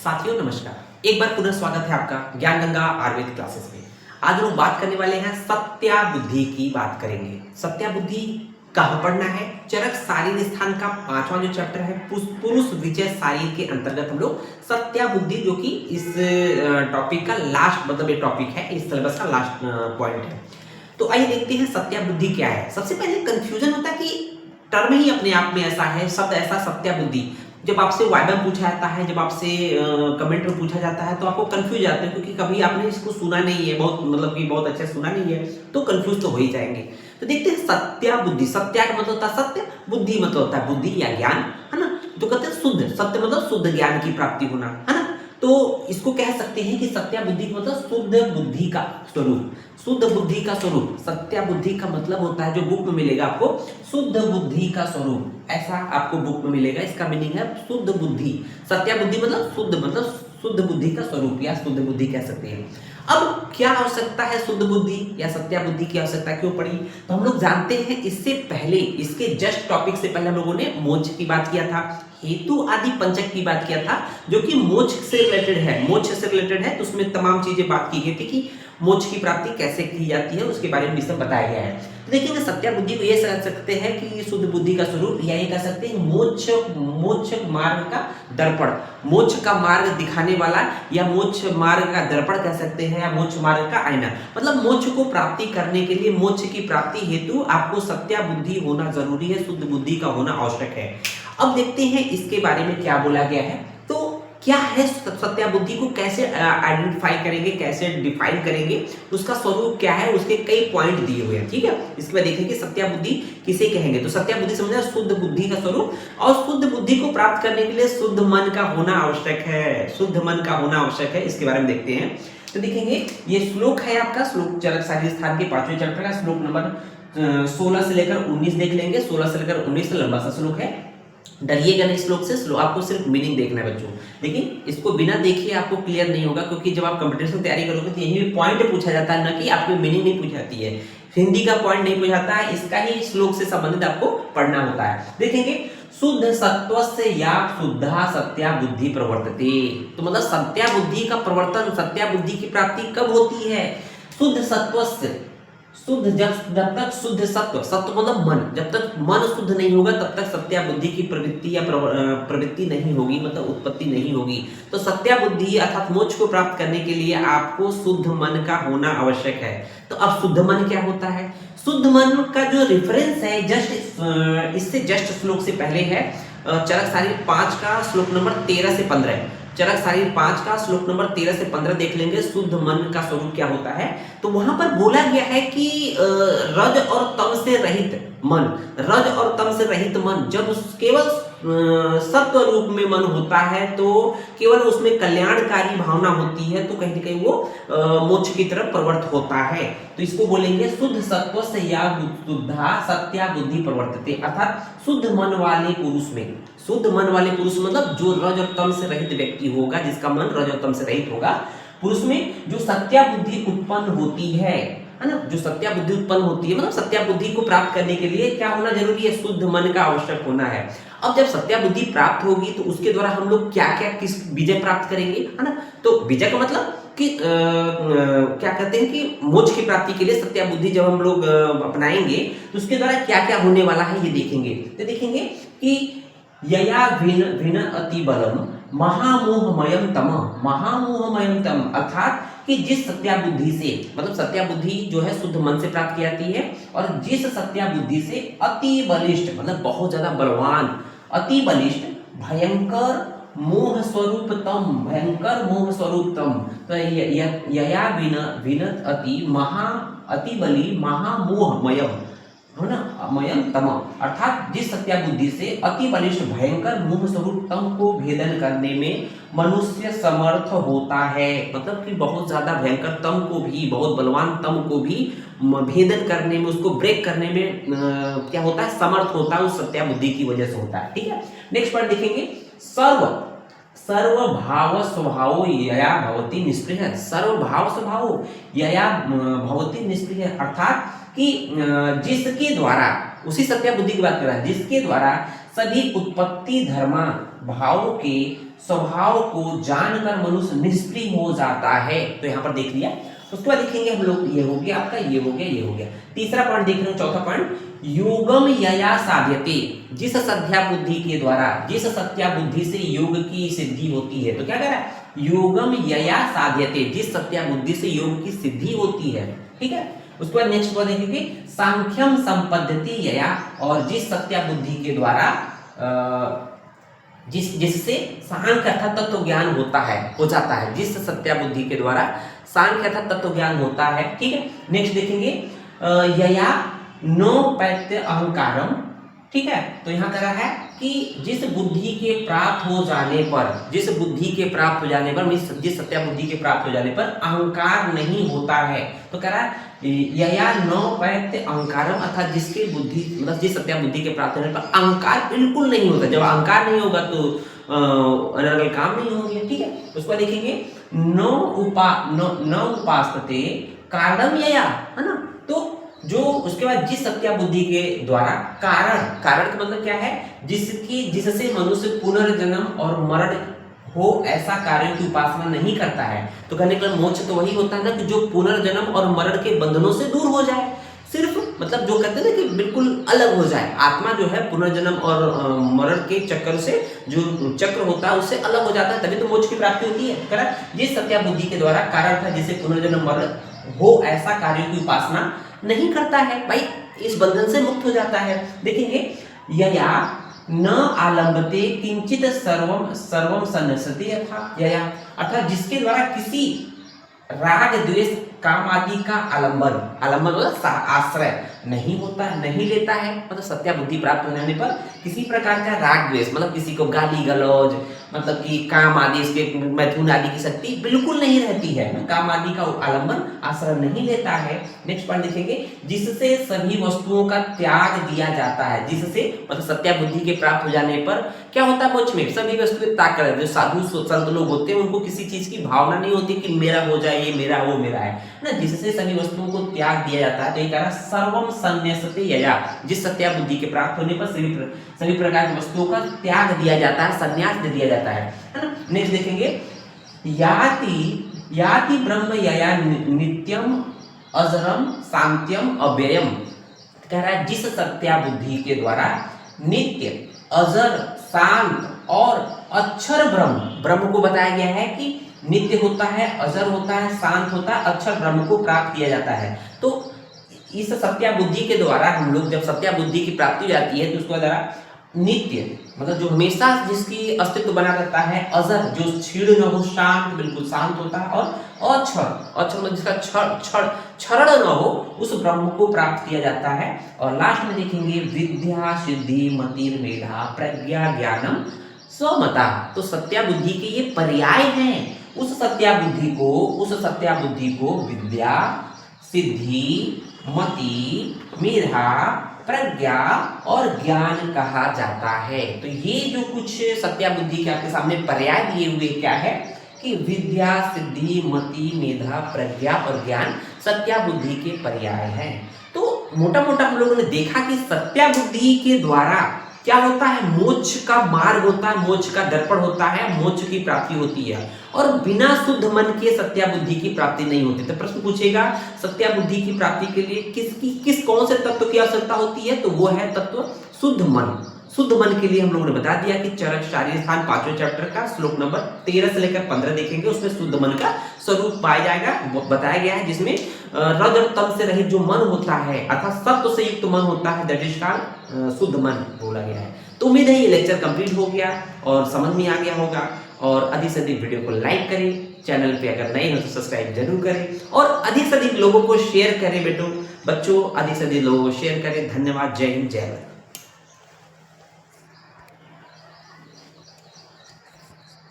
साथियों नमस्कार, एक बार पुनः स्वागत है आपका ज्ञान गंगा आयुर्वेद क्लासेस में। आज हम बात करने वाले हैं सत्या बुद्धि की बात करेंगे। सत्या बुद्धि कहाँ पढ़ना है? चरक शारीर स्थान का 5वां जो चैप्टर है पुरुष विजय शारीर के अंतर्गत हम लोग सत्या बुद्धि, जो कि इस टॉपिक का लास्ट मतलब ये टॉपिक है, इस सिलेबस का लास्ट पॉइंट है। तो आइए देखते हैं सत्या बुद्धि क्या है। सबसे पहले कंफ्यूजन होता है कि टर्म ही अपने आप में ऐसा है, शब्द ऐसा सत्या बुद्धि। जब आपसे वाइवा में पूछा जाता है, जब आपसे कमेंट में पूछा जाता है तो आपको कंफ्यूज जाते हैं, क्योंकि कभी आपने इसको सुना नहीं है, बहुत मतलब कि बहुत अच्छा सुना नहीं है, तो कंफ्यूज तो हो ही जाएंगे। तो देखते हैं सत्या बुद्धि। सत्या का मतलब होता है सत्य, बुद्धि मतलब होता है बुद्धि या ज्ञान, है ना। तो कहते हैं शुद्ध, सत्य मतलब शुद्ध ज्ञान की प्राप्ति होना, है ना। तो इसको कह सकते हैं कि सत्या बुद्धि का मतलब शुद्ध बुद्धि का स्वरूप। शुद्ध बुद्धि का स्वरूप सत्या बुद्धि का मतलब होता है, जो बुक में मिलेगा आपको, शुद्ध बुद्धि का स्वरूप, ऐसा आपको बुक में मिलेगा। इसका मीनिंग है शुद्ध बुद्धि। सत्या बुद्धि मतलब शुद्ध बुद्धि का स्वरूप या शुद्ध बुद्धि कह सकते हैं। अब क्या आवश्यकता है शुद्ध बुद्धि या सत्या बुद्धि की आवश्यकता क्यों पड़ी? तो हम लोग जानते हैं, इससे पहले इसके जस्ट टॉपिक से पहले हम लोगों ने मोक्ष की बात किया था, हेतु आदि पंचक की बात किया था, जो कि मोक्ष से रिलेटेड है। मोक्ष से रिलेटेड है तो उसमें तमाम चीजें बात की गई थी कि मोक्ष की प्राप्ति कैसे की जाती है, उसके बारे में विषय बताया गया है। तो देखिए सत्या बुद्धि को ये कह सकते हैं कि शुद्ध बुद्धि का स्वरूप, या ये कह सकते हैं मोक्ष मार्ग का दर्पण, मोक्ष का मार्ग दिखाने वाला, या मोक्ष मार्ग का दर्पण कह सकते हैं, या मोक्ष मार्ग का आईना। मतलब मोक्ष को प्राप्ति करने के लिए, मोक्ष की प्राप्ति हेतु आपको सत्या बुद्धि होना जरूरी है, शुद्ध बुद्धि का होना आवश्यक है। अब देखते हैं इसके बारे में क्या बोला गया है। तो क्या है सत्या बुद्धि को कैसे आइडेंटिफाई करेंगे, कैसे डिफाइन करेंगे, उसका स्वरूप क्या है, उसके कई पॉइंट दिए हुए हैं, ठीक है। इसके बाद देखेंगे सत्या बुद्धि किसे कहेंगे। तो सत्या बुद्धि समझना शुद्ध बुद्धि का स्वरूप, और शुद्ध बुद्धि को प्राप्त करने के लिए शुद्ध मन का होना आवश्यक है, शुद्ध मन का होना आवश्यक है। इसके बारे में देखते हैं। तो देखेंगे ये श्लोक है आपका, श्लोक चरक शारीर स्थान के 5वें चैप्टर का श्लोक नंबर 16 से लेकर 19 देख लेंगे। 16 से लेकर 19 से लंबा सा श्लोक है। डरिएगा नहीं श्लोक से, श्लोक आपको सिर्फ मीनिंग देखना है बच्चों। लेकिन इसको बिना देखे आपको क्लियर नहीं होगा, क्योंकि जब आप कंपटीशन तैयारी करोगे तो यही पॉइंट पूछा जाता है, ना कि आपको मीनिंग नहीं पूछी जाती है, हिंदी का पॉइंट नहीं पूछा जाता है, इसका ही श्लोक से संबंधित आपको पढ़ना होता है। देखेंगे शुद्ध सत्वस्य या शुद्धा सत्या बुद्धि प्रवर्तते। तो मतलब सत्या बुद्धि का प्रवर्तन, सत्या बुद्धि की प्राप्ति कब होती है? शुद्ध सत्वस्य, शुद्ध जब तक शुद्ध सत्व, सत्व मतलब मन, जब तक मन शुद्ध नहीं होगा तब तक सत्या बुद्धि की प्रवृत्ति या प्रवृत्ति नहीं होगी, मतलब उत्पत्ति नहीं होगी। तो सत्या बुद्धि अर्थात मोक्ष को प्राप्त करने के लिए आपको शुद्ध मन का होना आवश्यक है। तो अब शुद्ध मन क्या होता है? शुद्ध मन का जो रेफरेंस है जस्ट इससे जस्ट श्लोक से पहले है, चरक शारीर 5 का श्लोक नंबर 13 से 15। चरक शारीर 5 का श्लोक नंबर 13 से 15 देख लेंगे, शुद्ध मन का स्वरूप क्या होता है। तो वहां पर बोला गया है कि रज और तम से रहित मन, रज और तम से रहित मन जब केवल सत्व रूप में मन होता है, तो केवल उसमें कल्याणकारी भावना होती है, तो कहीं ना कहीं वो मोक्ष की तरफ प्रवृत्त होता है। तो इसको बोलेंगे शुद्ध सत्व से या शुद्धा सत्या बुद्धि प्रवर्तते, अर्थात शुद्ध मन वाले पुरुष में, शुद्ध मन वाले पुरुष मतलब जो रज और तम से रहित व्यक्ति होगा, जिसका मन रज और तम से रहित होगा, पुरुष में जो सत्या बुद्धि उत्पन्न होती है ना, जो सत्या बुद्धि उत्पन्न होती है, मतलब सत्या बुद्धि को प्राप्त करने के लिए क्या होना जरूरी है? शुद्ध मन का आवश्यक होना है। अब जब सत्या बुद्धि प्राप्त होगी तो उसके द्वारा हम लोग क्या क्या किस विजय प्राप्त करेंगे, है ना। तो विजय का मतलब कि क्या कहते हैं कि मोक्ष की प्राप्ति के लिए सत्या बुद्धि जब हम लोग अपनाएंगे तो उसके द्वारा क्या क्या होने वाला है ये देखेंगे। तो देखेंगे कि यया भिन्न अति बलम महामोहमयम तम, महामोहमयम तम, अर्थात कि जिस सत्या बुद्धि से, मतलब सत्या बुद्धि जो है शुद्ध मन से प्राप्त की जाती है, और जिस सत्या बुद्धि से अति बलिष्ठ मतलब बहुत ज्यादा बलवान, अति बलिष्ठ, भयंकर मोह स्वरूपतम, भयंकर मोह स्वरूपतम। तो यया विनत अति बली महामोहमयम, है ना, मयम तम, अर्थात जिस सत्या बुद्धि से अति बलिष्ठ भयंकर मोह स्वरूप तम को भेदन करने में मनुष्य समर्थ होता है, मतलब कि बहुत ज्यादा भयंकर तम को भी, बहुत बलवान तम को भी भेदन करने में, उसको ब्रेक करने में क्या होता है? समर्थ होता है, उस सत्या बुद्धि की वजह से होता है, ठीक है। नेक्स्ट पॉइंट देखेंगे, सर्व भाव स्वभाव यया भवति निष्प्रिय, सर्व भाव स्वभाव यया भवति निष्प्रिय, अर्थात कि जिसके द्वारा, उसी सत्या बुद्धि की बात कर रहा है, जिसके द्वारा सभी उत्पत्ति धर्मा भाव के स्वभाव को जानकर मनुष्य निष्प्रिय हो जाता है। तो यहाँ पर देख लिया। उसके बाद देखेंगे हम लोग, ये हो गया आपका, ये हो गया, ये हो गया। तीसरा पॉइंट देख रहे हो, चौथा पॉइंट, योगम यया साध्यते, जिस सत्या बुद्धि के द्वारा, जिस सत्या बुद्धि से योग की सिद्धि होती है। तो क्या कह रहा है, योगम यया साध्यते, जिस सत्या बुद्धि से योग की सिद्धि होती है। ठीक है। उसके बाद नेक्स्ट बात देखेंगे, सांख्यम संपद्यति यया, और जिस सत्या बुद्धि के द्वारा जिससे सांख्य अर्थात तत्व ज्ञान होता है, हो जाता है, जिस सत्या बुद्धि के द्वारा सांख्य अर्थात तत्व ज्ञान होता है। ठीक है। नेक्स्ट देखेंगे, यया नोपैत्य अहंकारम। ठीक है। तो यहाँ कह रहा है कि जिस बुद्धि के प्राप्त हो जाने पर, जिस बुद्धि के प्राप्त हो जाने पर, जिस सत्या बुद्धि के प्राप्त हो जाने पर अहंकार नहीं होता है। तो कह रहा है यया नोपैत्य अहंकारम, अर्थात जिसके बुद्धि, मतलब जिस सत्या बुद्धि के प्राप्त होने पर अहंकार बिल्कुल नहीं होता। जब अहंकार नहीं होगा तो अलग काम नहीं होंगे। ठीक है। उसको देखेंगे, न उपासते कारणम यया, है ना। तो जो उसके बाद जिस सत्या बुद्धि के द्वारा कारण का मतलब क्या है, जिससे मनुष्य पुनर्जन्म और मरण हो ऐसा कार्यों की उपासना नहीं करता है। तो कहने का मोक्ष तो वही होता है ना कि जो पुनर्जन्म और मरण के बंधनों से दूर हो जाए, सिर्फ मतलब जो कहते हैं ना कि बिल्कुल अलग हो जाए, आत्मा जो है पुनर्जन्म और मरण के चक्कर से, जो चक्र होता है उससे अलग हो जाता है, तभी तो मोक्ष की प्राप्ति होती है। करेक्ट। जिस सत्या बुद्धि के द्वारा कारण था जिसे पुनर्जन्म मरण हो ऐसा कार्यों की उपासना नहीं करता है, भाई इस बंधन से मुक्त हो जाता है। देखेंगे, यया न आलंबते किंचित सर्वम सर्वम सन्नसति यया, अर्थात जिसके द्वारा किसी राग द्वेष काम आदि का आलंबन मतलब आश्रय नहीं होता है, नहीं लेता है। मतलब सत्या बुद्धि प्राप्त होने पर किसी प्रकार का राग द्वेष, मतलब किसी को गाली गलौज, मतलब कि काम आदि, इसके मैथुन आदि की शक्ति बिल्कुल नहीं रहती है, काम आदि का आलंबन आश्रय नहीं लेता है। नेक्स्ट पॉइंट देखेंगे, जिससे सभी वस्तुओं का त्याग दिया जाता है। जिससे मतलब सत्या बुद्धि के प्राप्त हो जाने पर क्या होता है, मोक्ष में सभी वस्तुएं त्याग कर, जो साधु संत लोग होते हैं उनको किसी चीज की भावना नहीं होती कि मेरा हो जाए, ये मेरा, वो मेरा है ना। जिससे सभी वस्तुओं को त्याग दिया जाता है। तो ये कह रहा है सर्वम संन्यासते यया, जिस सत्या बुद्धि के प्राप्त होने पर सभी प्रकार की वस्तुओं का त्याग दिया जाता है, संन्यास दे दिया जाता है ना। नेक्स्ट देखेंगे, याति ब्रह्म यया नित्यम अजरम शांत्यम अव्ययम। कह रहा है जिस सत्या बुद्धि के द्वारा नित्य, अजर, शांत और अक्षर ब्रह्म को बताया गया है कि नित्य होता है, अजर होता है, शांत होता है, अक्षर ब्रह्म को प्राप्त किया जाता है। तो इस सत्या बुद्धि के द्वारा हम लोग जब सत्या बुद्धि की प्राप्ति हो जाती है तो उसके द्वारा नित्य मतलब जो हमेशा जिसकी अस्तित्व बना रहता है, अजर जो क्षीण न हो, शांत बिल्कुल शांत होता है, और अक्षर मतलब जिसका क्षरण न हो, उस ब्रह्म को प्राप्त किया जाता है। और लास्ट में देखेंगे, विद्या सिद्धि मति मेधा प्रज्ञा ज्ञानम स्वमता। तो सत्या बुद्धि के ये पर्याय हैं। उस सत्या बुद्धि को विद्या, सिद्धि, मति, मेधा, प्रज्ञा और ज्ञान कहा जाता है। तो ये जो कुछ सत्या बुद्धि के आपके सामने पर्याय दिए हुए क्या है कि विद्या, सिद्धि, मति, मेधा, प्रज्ञा और ज्ञान सत्या बुद्धि के पर्याय हैं। तो मोटा मोटा हम लोगों ने देखा कि सत्या बुद्धि के द्वारा क्या होता है, मोक्ष का मार्ग होता है, मोक्ष का दर्पण होता है, मोक्ष की प्राप्ति होती है। और बिना शुद्ध मन के सत्या बुद्धि की प्राप्ति नहीं होती। तो प्रश्न पूछेगा, सत्या बुद्धि की प्राप्ति के लिए कौन से तत्व की आवश्यकता होती है, तो वो है तत्व शुद्ध मन। शुद्ध मन के लिए हम लोगों ने बता दिया कि चरक शारीर स्थान 5वें चैप्टर का श्लोक नंबर 13 से लेकर 15 देखेंगे, उसमें शुद्ध मन का स्वरूप पाया जाएगा, बताया गया है, जिसमें रज और तम से रहित जो मन होता है अर्थात सत्व से युक्त मन होता है, दैट इज कॉल्ड शुद्ध मन बोला गया है। तो उम्मीद है ये लेक्चर कंप्लीट हो गया और समझ में आ गया होगा। और अधिक से अधिक वीडियो को लाइक करें, चैनल पे अगर नए हो तो सब्सक्राइब जरूर करें और अधिक से अधिक लोगों को शेयर करें। बच्चों अधिक से अधिक लोगों को शेयर करें। धन्यवाद। जय हिंद, जय भारत।